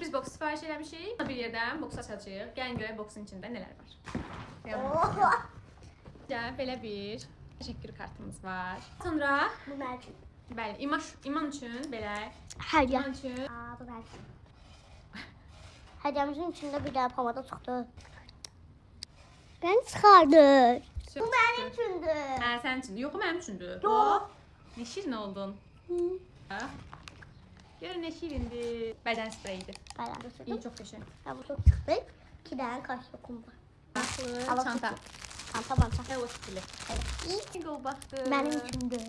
Biz boks sifariş eləmişik. Bir yerdən boks açacağıq. Gəlin görək boksun içində nələr var. Belə bir təşəkkür kartımız var. Sonra Bu mənim üçün. bəli, İman üçün belə. Hədiyyə. İman üçün. Bu mənim üçün. Hədiyyəmizin içində bir dənə pomada çıxdı. Mən çıxardım. Bu mənim üçündür. Hə, sənin üçündür. Yox, mənim üçündür. Yox. Ne şirin oldun. Görün ne şirindir. Bədən spreyidir. Bəli. İyi, çox qəşəng. Bu çok çıxdı. 2 dənə kaş yoxum var. Baxlı, çanta. Çanta. Hello Kitty. İyi qolbaqdır. Mənim üçündür.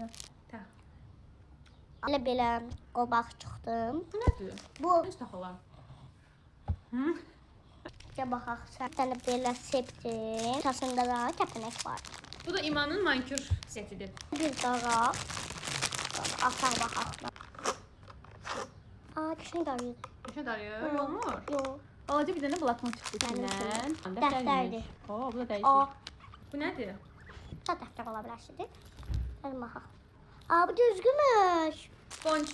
Belə qolbaq çıxdım. Bu nədir? Bu Necə taxılar? baxaq sən. Sənə belə sepdim. Tasında da kəpənək var. Bu da İmanın manikür setidir. Bir daraq. Atar baxaq. Qəşəng darıyır. Neçə darıyor? Olmur. Yox. Balaca bir dənə bloknot çıxdı içindən. Dəftərdir. Bu da dəyişik. Bu nədir? Da dəftər ola bilərsidir. Gəlin baxaq. Bu düzgünmüş. Sponge.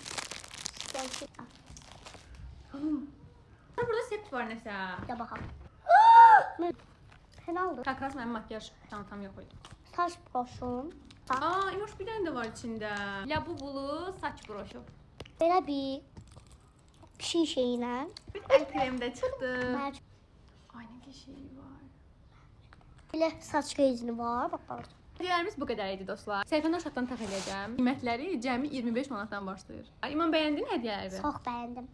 Burada sept var nəsə. Ya baxaq. Fenaldır. Kakras mənim makyaj çantam yox idi. Saç broşum. İmoş bir dənə də var içində. Labubulu saç broşu. Belə bir şeylə. Bir əl kremi də çıxdı. Mənim Ay, nə qəşəng var. belə saç rezini var. Bax. Hədiyələrimiz bu qədər idi dostlar. Səhifəni aşağıdan tax eləyəcəm. Qiymətləri cəmi 25 manatdan başlayır. İman bəyəndin hədiyələri? Çox bəyəndim.